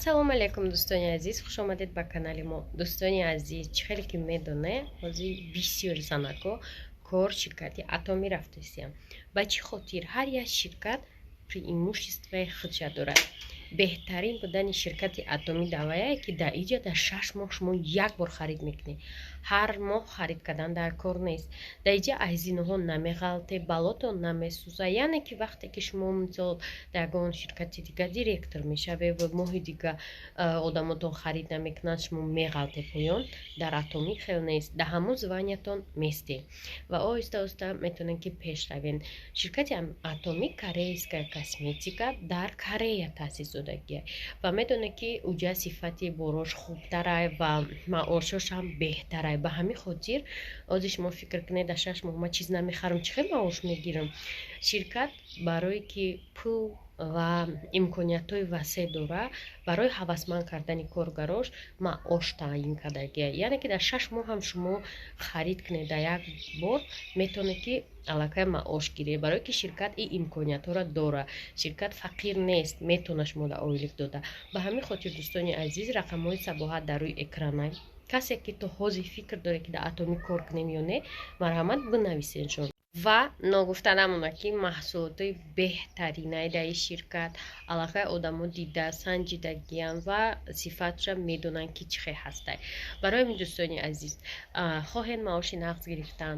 Ассалому алейкум дӯстони азиз, хуш омадед ба канали мо. Дӯстони азиз, чӣ хеле ки медоне, ҳозир бисёр занако кор ширкати Атоми рафтаистем. Ба чӣ хотир? Ҳар як ширкат преимуществои худша дорад. Беҳтарин будани ширкати Атоми даваяе ки дар иҷа дар 6 моҳ шумо як бор харид мекунед. Ҳар моҳ харид кардан дар кор нест. Дар иҷа ҳазинаҳо намеғалте, балотон намесӯзад. Яъне ки вақте ки шумо мисол дар ягон ширкати дига директор мешавед ва моҳи дига одамотон харид намекунанд, шумо меғалте поён. Дар Атоми хел нест. Дар ҳамон званиятон местед ва оҳиста оҳиста метавонед ки пеш равед. Ширкати Атоми корейская косметика дар Корея таъсис додагиа ва медонед ки уҷа сифати борош хубтарай ва маошаш ҳам беҳтарай. Ба ҳамин хотир ҳозир шумо фикр кунед дар 6 моҳ ман чиз намехарам, чӣ хел маош мегирам. Ширкат барое ки пул ва имкониятҳои васеъ дора, барои ҳавасманд кардани коргарош маош таъин кардагиа. Яъне ки дар 6 моҳ ҳам шумо харид кунед дар як бор, метавонед ки аллакай маош гиред, барое ки ширкат ин имкониятҳоро дора. Ширкат фақир нест, метавонад шуморо ойлик дода. Ба ҳамин хотир дӯстони азиз, рақамҳои сабоҳат дар рӯи экрана. Касе ки то ҳозир фикр дорад ки дар Атоми кор кунем ё не, марҳамат бинависедшон. Ва ногуфта намонад ки маҳсулоти беҳтаринаи дар ин ширкат аллакай одамо дида санҷидагиянд ва сифатша медонанд ки чӣ хел ҳастай. Барои ҳамин дӯстони азиз, хоҳед маоши нағз гирифтан,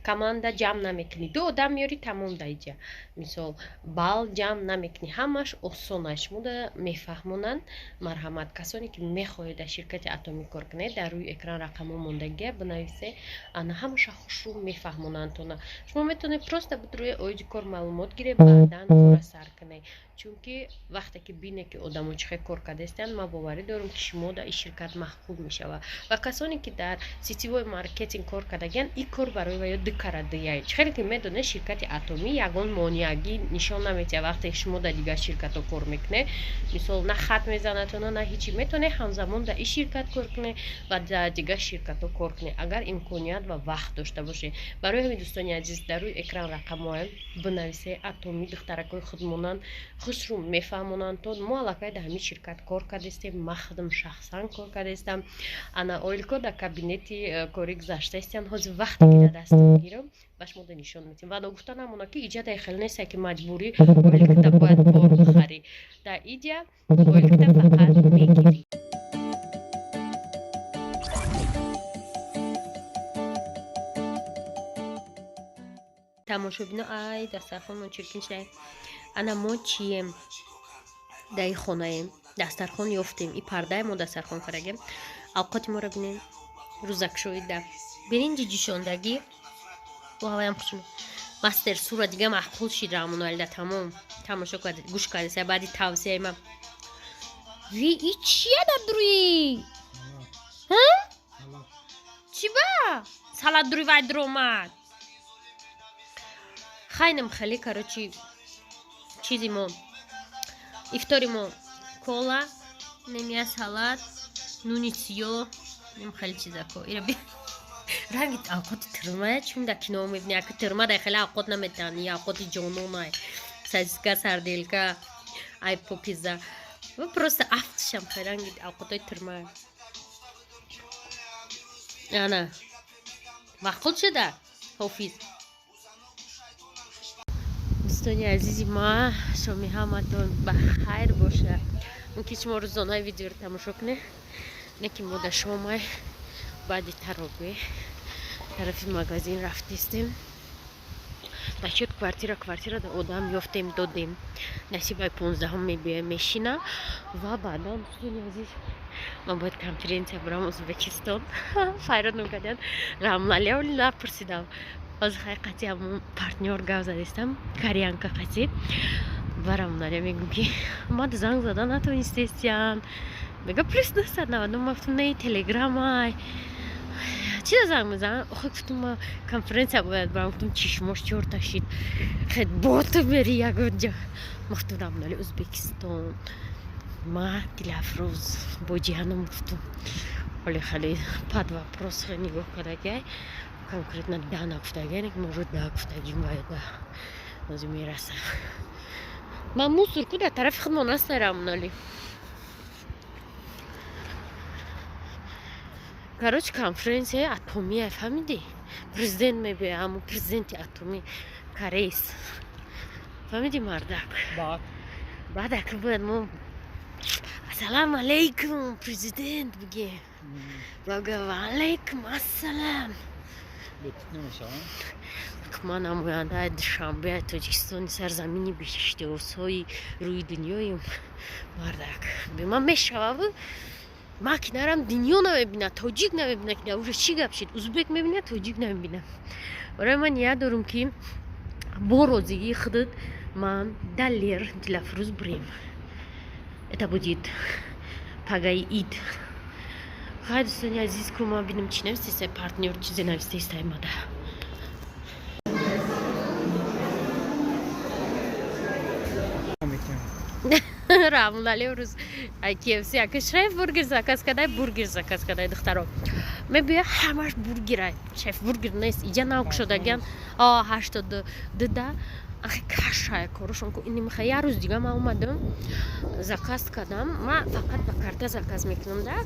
команда ҷамъ намекунӣ, ду одам меёри тамом дар иҷа, мисол бал ҷамъ намекунӣ, ҳамаш осона шумода мефаҳмонанд. Марҳамат, касоне ки мехоҳед дар ширкати Атоми кор кунед, дар рӯи экран рақамҳо мондагия бинависед, ана ҳамаша хушрӯ мефаҳмонанд тона. Шумо метавонед просто рӯи оиди кор маълумот гиред, баъдан кора сар кунед. Чунки вақте ки бинед ки одамо чӣ хел кор кардаистанд, ман боварӣ дорам ки шумо дар ин ширкат маҳбуб мешавад. Ва касоне ки дар сетивои маркетинг кор кардагиянд, ин кор барои ва ё дикарадияй. Чӣ хеле ки медонед, ширкати Атоми ягон монеагӣ нишон намедиҳад. Вақте ки шумо дар дигар ширкатҳо кор мекунед, мисол на хат мезанатона, на ҳичи, метавонед ҳамзамон дар ин ширкат кор кунед ва дар дигар ширкатҳо кор кунед, агар имконият ва вақт дошта бошед. Барои ҳамин дӯстони азиз, дар рӯи экран рақамҳоам бинависед. Атоми духтаракҳои худмонанд, хусрӯ мефаҳмонанд то мо аллакай дар ҳамин ширкат кор кардаистем, ман худам шахсан кор кардаистам. Ана оилко дар кабинети кори гузаштаистанд, ҳозир вақте ки дар дастам гирам ба шумода нишон медиҳам. ва ногуфта намонад ки иҷа дар хел нест ки маҷбурӣ оилкита бояд пор бихарӣ. Дар иҷа оилкита фақат мегирӣ. тамошобино, ай дастархонмон чиркин шудай. Ана мо чием дар ин хонаем, дастархон ёфтем, ин пардаи мо дастархон кардагем. авқоти моро бинед, рӯзакшоида, биринҷи ҷӯшондагӣ, валаям хушум мастер сура дига маҳбус шид. Рамоналида тамом тамошо кардед, гӯш кардед. Баъди тавсияи ман ви и чия дар дуруи чӣ ба салат дуруи вай дуромад. хайнам хеле короче чизи мо ифтори мо кола, немия салат, нуни сиёҳ, нем хеле чизако. ира би ранги авқоти тирмая чун дар кино мебини, аки тирма дар хеле авқот наметани, авқоти ҷононай, сосиска, сарделка, ай попиза. ва просто афтшам хай ранги авқотои тирмая. ана вақт шуда ҳофиз. дӯстони азизи ман, шоми ҳаматон ба хайр боша. мумкин шумо рӯзонаи видеоро тамошо кунед, не ки мо дар шомай баъди таробе тарафи магазин рафтистем. начуд квартира да одам ёфтем, додем. насибаи 15 мебиям мешина ва баъдан дӯстони азиз ман бояд конференсия бурам Узбекистон. файрод мекардем рамналиёли напурсидам. ҳозир ҳақиқати ҳамон партнёр гап задистам, кореянка қати барам налия мегӯм ки ман занг зада натонистестиян, мега плюс 999. мафтум не телеграмай чида занг мезанам. охи гуфтум ман конференсия бояд барам. гуфтум чишмош чорта шид, хед боту бери ягонҷа. мафтум рамнали Узбекистон. ман дилафрӯз бо ҷиҳанам гуфтум ҳоли хеле пад вопрос нигоҳ кардагиай конкретно да нагуфтагиай, не ки мо ро да гуфтагим ва да ҳозир мерасам. ман мусор ку дар тарафи худмон ҳастам рамнали. короче конференция атомия фамиди президент мебе аму президенти атоми Кореис фамиди мардак баъд акбад мо ассалому алейкум президент биге бага алейкум ассалам ما نماینده دوشنبه تاجیکستان سرزمینی بیشتر اوسای روی دنیایم مردک به من میشوه ما کنارم دنیا نمیبینه تاجیک نمیبینه که اونجا چی گپ شد ازبک میبینه تاجیک نمیبینه برای من یاد دارم که با روزی خودت من دلیر دلفروز بریم это будет пагай ид خیلی دوستان عزیز که ما بینم چی نویسته پارتنر چیزی نویسته استایماده рамунали рӯз KFC ака шеф бургер заказ кадай бургер заказ кадай духтаро мебия ҳамаш бургера шеф бургер нест иҷа навк шудаган 82 ахи кашая корушон ку ини миха я рӯз дига ма омадам заказ кадам ма фақат ба карта заказ мекунам да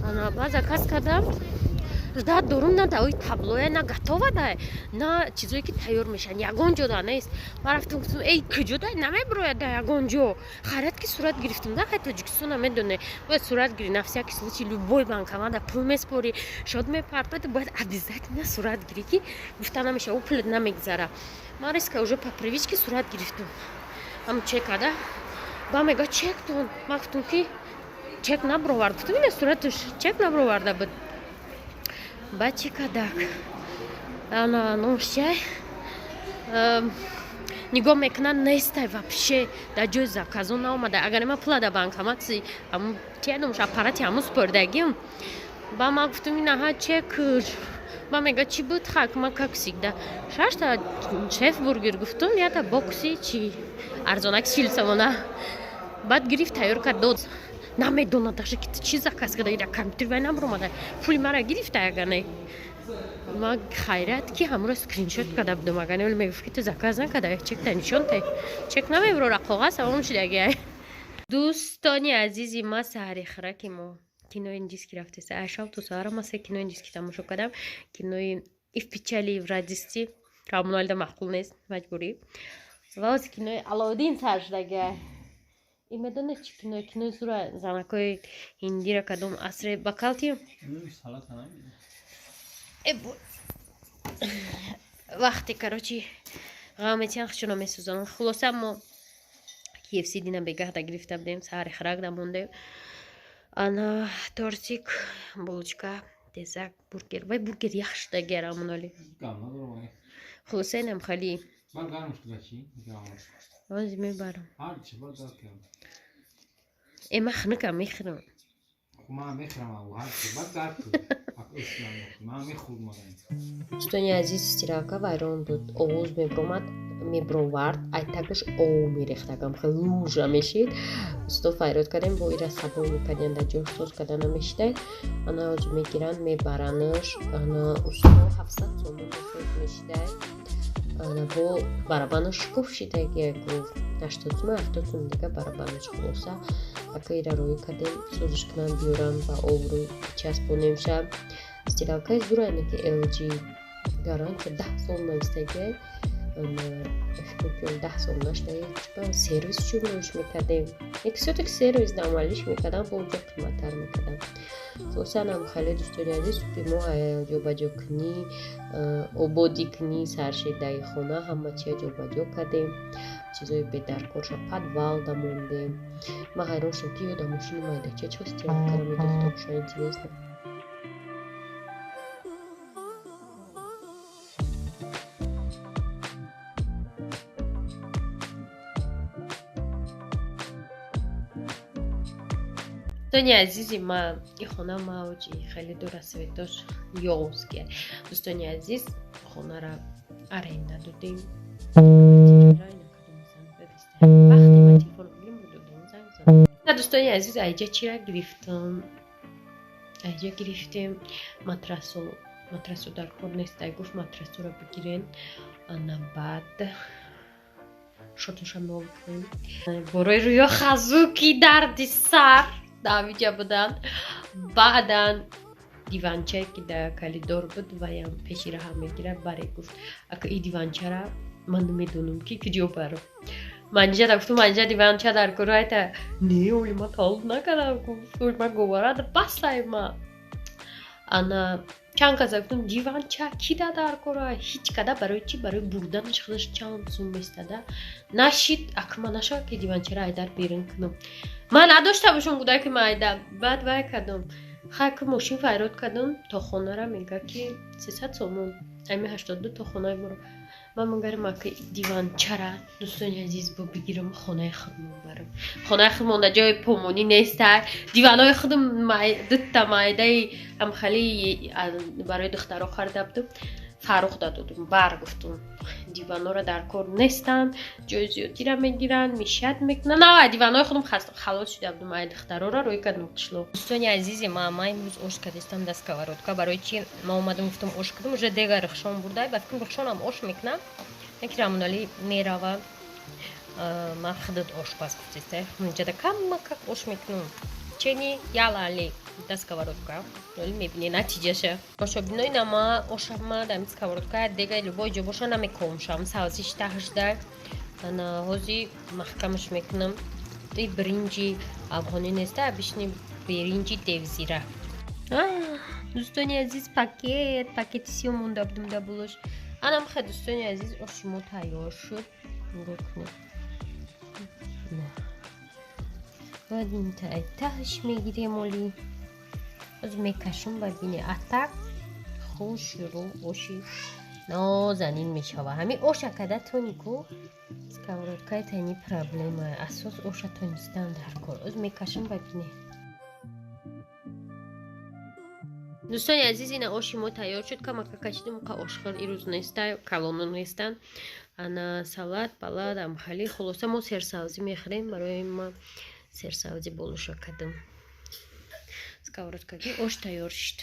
ана ба заказ кадам да дорум на даои таблоя на готова да на чизое ки тайёр мешан ягон ҷо да нест ма рафтам гуфтам эй куҷо да намебирояд да ягон ҷо харат ки сурат гирифтам да хай тоҷикистон намедоне бояд сурат гири на всякий случай любой банкомат да пул меспори шод мепартои бояд обязательно сурат гири ки гуфта намеша у пулет намегзара ма риска уже по привичке сурат гирифтам ам чека да ба мега чек тун ма гуфтам ки чек набровард гуфтам ина сураташ чек наброварда буд бачи кадак ана ношчай нигоҳ мекунад нестай вообще дар ҷои заказо наомада агар ма пула дар банкомати ҳамун тиядумш аппарати ҳамун спордагим ба ма гуфтам инаҳа чек ба мега чӣ буд хак ма каксикда 6 шеф бургер гуфтам яда бокси чи арзонак 40 сомона баъд гирифт тайёр кард дод намедонад даже ки чӣ заказ кадаи дар компютер вай набуромада пули мара гирифта ягане ма хайрат ки ҳамро скриншот када будам агане вале мегуфт ки ту заказ накада чекта нишон те чек намебирора қоғаз авом шудагия дӯстони азизи ма саҳари хираки мо кинои индийский рафтеса ашав ту саҳара ма се кинои индийский тамошо кардам кинои ифпичали в радисти рамуналда маъқул нест маҷбурӣ ва оз кинои алодин сар шудагия имедонед чи кинои зура занакои ҳиндира кадом асре бакалти вақте короче ғаметиян хчуно месӯзонам хулоса мо KFC дина бегаҳда гирифта будем саҳари хирак намондем ана тортик булочка тезак бургер вай бургер яхш шудагия рамуноли хулоса инам хали ози мебарам ма хнукам мехӯрам дӯстони азиз стирака вайрон буд овоз мебровард айтагаш ов мерехтагам хеле лужа мешид усто файрод кардем бо ира сабон мекардем дар ҷош соз карда намешидай ана оҷ мегиранд мебаранаш ана усто 700 сомон мешидай ана бо барабанаш шукуф шидай яку 80 сум 70 сум дига барабанаш хулоса ака ира роӣ кардем созиш кунам биёрам ба обрӯ часпонемша стиралкаи зурайна ки LG гарант 10 сол навистагия ана 10 сол наштаи сервис чӯрош мекардем ексотик сервис дамалиш мекардам бо ҷо қиматтар мекардам хусанам хеле дӯстони азиз супи мо ҷобаҷокунӣ ободикунӣ саршедаи хона ҳама чия ҷобаҷо кардем чизои бедаркорша подвал дамондем ма ҳайрон шудам ки ёда мошини майдача чо стиралкаро медохтам шо интересно дӯстони азизи ман ин хона мавҷи хеле дур аз светош ёзгия дӯстони азиз хонара аренда додем дӯстони азиз айҷа чира гирифтам айҷа гирифтем матрасо дар кор нест ай гуфт матрасоро бигирен ана баъд шотоша мевкунем борои рӯё хазуки дарди сар давиҷа буданд баъдан диванчае ки да калидор буд ваям пешира ҳам мегира баре гуфт ака и диванчара ман намедонам ки куҷо барам манҷара гуфтум манҷа диванча дар курайта не оли ма таълуқ накардам гуфт ма говорада басайма ана чанд каза гуфтум диванча кида дар кора ҳеҷ када барои чи барои бурданаш худаш чанд сум местада нашид акма наша ки диванчара айдар берин кунам ман надошта бошам гуда ки ма айда баъд вай кардам хаки мошин файрод кардам то хонара мега ки 300 сомон ами 82 то хонаи моро ман магарам ака диванчара дӯстони азиз бо бигирам хонаи худмон барам хонаи худмон дар ҷои помонӣ неста диванои худам дутта майдаи ҳамхали барои духтаро харда будам фарӯх додудум бар гуфтум диваноро дар кор нестанд ҷои зиёдира мегиранд мишат мекунанд навай диванои худам халос шуда будум ай духтарора рӯй кардам қишлоқ дӯстони азизи ма имрӯз ош кардистам дар сковородка барои чи ма омадам гуфтам ош кардам уже дега рахшон бурдай ба фикрам рахшонам ош мекунам яки рамунали мерава ма худат ошпаз гуфтистай ҷада камма как ош мекунам чени ялали да сковородка вале мебини натиҷаша ошобинои нама ошама дами сковородка дега любой ҷо боша намекомшам савзиш таҳждай ана ҳози маҳкамаш мекунам и биринҷи афғонӣ неста абишни биринҷи девзира дӯстони азиз пакети сиём монда будам да булош анам хе дӯстони азиз оши мо тайёр шуд нигоҳ кунед вадинтай таҳш мегирем оли аз мекашум бабине атак хуш шуруъ оши нозанин мешава ҳамин оша кадатони ку сковородкаи тани проблема асос оша тонистан дар кор аз мекашум бабине дӯстони азиз ина оши мо тайёр шуд камака кашидам ка ошхор ирӯз неста калону нестан ана салат балад амхали хулоса мо серсавзӣ мехӯрем барои ма серсавзӣ болуша кардам сковородкаги ош тайёр шуд